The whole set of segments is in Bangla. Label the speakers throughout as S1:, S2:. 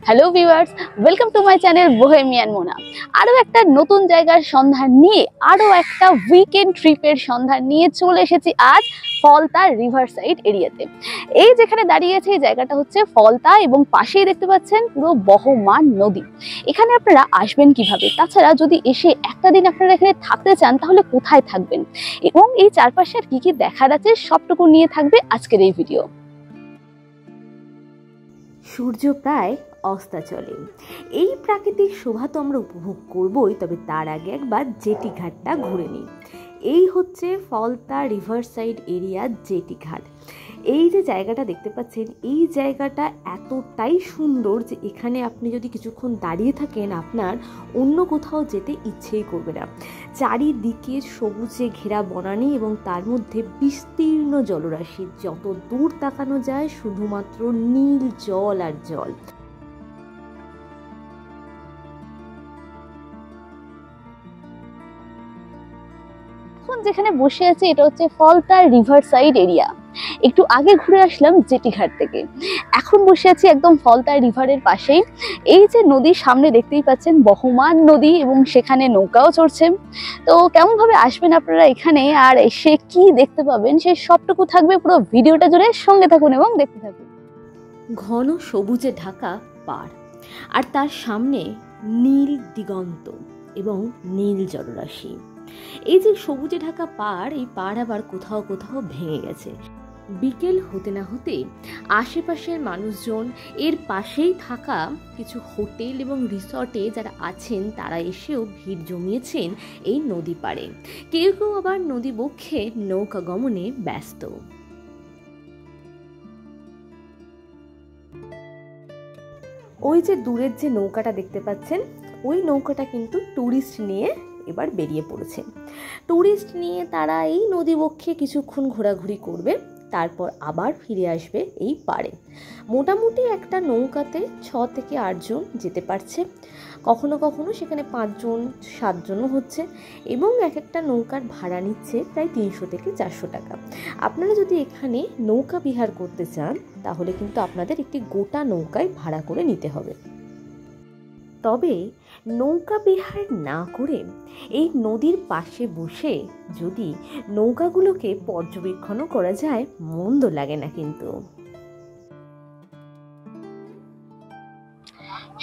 S1: Hello viewers, welcome to my channel bohemian Mona. আরও একটা নতুন জায়গার সন্ধান নিয়ে, আরও একটা উইকেন্ড ট্রিপের সন্ধান নিয়ে চলে এসেছি আজ ফলতা রিভার সাইড এরিয়াতে। এই যেখানে দাঁড়িয়েছে এই জায়গাটা হচ্ছে ফলতা এবং পাশেই দেখতে পাচ্ছেন পুরো বহমান নদী। এখানে আপনারা আসবেন কিভাবে, তাছাড়া যদি এসে একটা দিন আপনারা এখানে থাকতে চান তাহলে কোথায় থাকবেন এবং এই চারপাশে আর কি কি দেখার আছে সবটুকু নিয়ে থাকবে আজকের এই ভিডিও।
S2: সূর্য প্রায় অস্তাচলে, এই প্রাকৃতিক শোভা তো আমরা উপভোগ করবই, তবে তার আগে একবার জেটি ঘাটটা ঘুরে নিই। এই হচ্ছে Falta river side area jetty ঘাট। এই যে জায়গাটা দেখতে পাচ্ছেন, এই জায়গাটা এতটাই সুন্দর যে এখানে আপনি যদি কিছুক্ষণ দাঁড়িয়ে থাকেন আপনার অন্য কোথাও যেতে ইচ্ছেই করবে না। চারিদিকে সবুজে ঘেরা বনানী এবং তার মধ্যে বিস্তীর্ণ জলরাশি, যত দূর তাকানো যায় শুধুমাত্র নীল জল আর জল।
S1: যেখানে বসে আছি এটা হচ্ছে ফলতা রিভার সাইড এরিয়া। একটু আগে ঘুরে আসলাম জেটি ঘাট থেকে, এখন বসে আছি একদম ফলতা রিভারের পাশেই। এই যে নদীর সামনে দেখতেই পাচ্ছেন বহমান নদী এবং সেখানে নৌকাও চড়ছে। তো কেমন ভাবে আসবেন আপনারা এখানে আর এসে কি দেখতে পাবেন সে সবটুকু থাকবে পুরো ভিডিওটা জুড়ে, সঙ্গে থাকুন এবং দেখতে থাকুন।
S2: ঘন সবুজে ঢাকা পাড় আর তার সামনে নীল দিগন্ত এবং নীল জলরাশি। এই যে সবুজে ঢাকা পাড়, এই পাড় আবার কোথাও কোথাও ভেঙে গেছে। বিকেল হতে না হতে আশেপাশের মানুষজন, এর পাশেই থাকা কিছু হোটেল এবং রিসর্টে যারা আছেন তারা এসেও ভিড় জমিয়েছেন এই নদী পাড়ে। কেউ কেউ আবার নদী বক্ষে নৌকা গমনে ব্যস্ত। ওই যে দূরের যে নৌকাটা দেখতে পাচ্ছেন, ওই নৌকাটা কিন্তু ট্যুরিস্ট নিয়ে এবার বেরিয়ে পড়েছে। ট্যুরিস্ট নিয়ে তারা এই নদী বক্ষে কিছুক্ষণ ঘোরাঘুরি করবে, তারপর আবার ফিরে আসবে এই পাড়ে। মোটামুটি একটা নৌকাতে 6 থেকে 8 জন যেতে পারছে, কখনো কখনো সেখানে 5 জন 7 জনও হচ্ছে এবং এক একটা নৌকার ভাড়া নিচ্ছে প্রায় 300 থেকে 400 টাকা। আপনারা যদি এখানে নৌকা বিহার করতে চান তাহলে কিন্তু আপনাদের একটি গোটা নৌকায় ভাড়া করে নিতে হবে। তবে নৌকা বিহার না করে এই নদীর পাশে বসে যদি নৌকাগুলোকে পর্যবেক্ষণও করা যায় মন্দ লাগে না কিন্তু।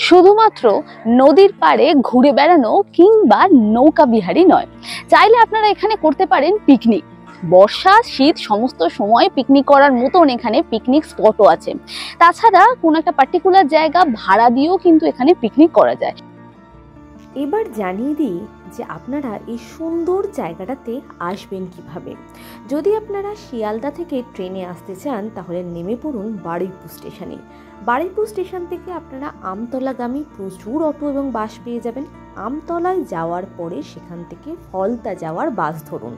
S1: শুধুমাত্র নদীর পাড়ে ঘুরে বেড়ানো কিংবা নৌকা বিহারই নয়, চাইলে আপনারা এখানে করতে পারেন পিকনিক। বর্ষা শীত সমস্ত সময় পিকনিক করার মতন এখানে পিকনিক স্পটও আছে। তাছাড়া কোনো একটা পার্টিকুলার জায়গা ভাড়া দিয়েও কিন্তু এখানে পিকনিক করা যায়।
S2: এবার জানিয়ে দিই যে আপনারা এই সুন্দর জায়গাটাতে আসবেন কিভাবে। যদি আপনারা শিয়ালদা থেকে ট্রেনে আসতে চান তাহলে নেমে পড়ুন বারুইপুর স্টেশনে। বারুইপুর স্টেশন থেকে আপনারা আমতলাগামী প্রচুর অটো এবং বাস পেয়ে যাবেন। আমতলায় যাওয়ার পরে সেখান থেকে ফলতা যাওয়ার বাস ধরুন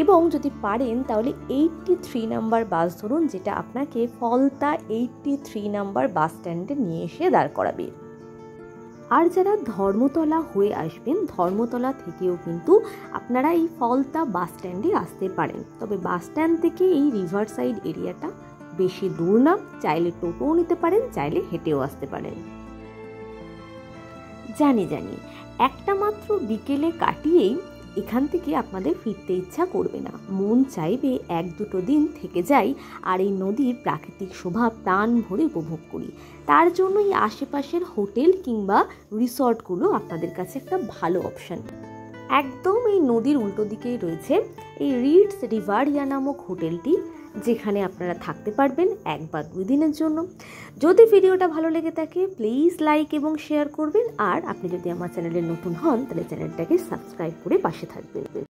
S2: এবং যদি পারেন তাহলে 83 নাম্বার বাস ধরুন, যেটা আপনাকে ফলতা 83 নাম্বার বাস স্ট্যান্ডে নিয়ে এসে দাঁড় করাবে। আর যারা ধর্মতলা হয়ে আসবেন, ধর্মতলা থেকেও কিন্তু আপনারা এই ফলতা বাস স্ট্যান্ডে আসতে পারেন। তবে বাস স্ট্যান্ড থেকে এই রিভার সাইড এরিয়াটা বেশি দূর না, চাইলে টোটোও নিতে পারেন, চাইলে হেঁটেও আসতে পারেন। জানি একটা মাত্র বিকেলে কাটিয়েই এখান থেকে আপনাদের ফিরতে ইচ্ছা করবে না, মন চাইবে 1-2 দিন থেকে যাই আর এই নদীর প্রাকৃতিক শোভা প্রাণ ভরে উপভোগ করি। তার জন্য এই আশেপাশের হোটেল কিংবা রিসর্টগুলো আপনাদের কাছে একটা ভালো অপশান। একদম এই নদীর উল্টো দিকেই রয়েছে এই রিডস রিভারিয়া নামক হোটেলটি, যেখানে আপনারা থাকতে পারবেন 1 বা 2 দিনের জন্য। যদি ভিডিওটা ভালো লেগে থাকে প্লিজ লাইক এবং শেয়ার করবেন, আর আপনি যদি আমার চ্যানেলে নতুন হন তাহলে চ্যানেলটাকে সাবস্ক্রাইব করে পাশে থাকবেন।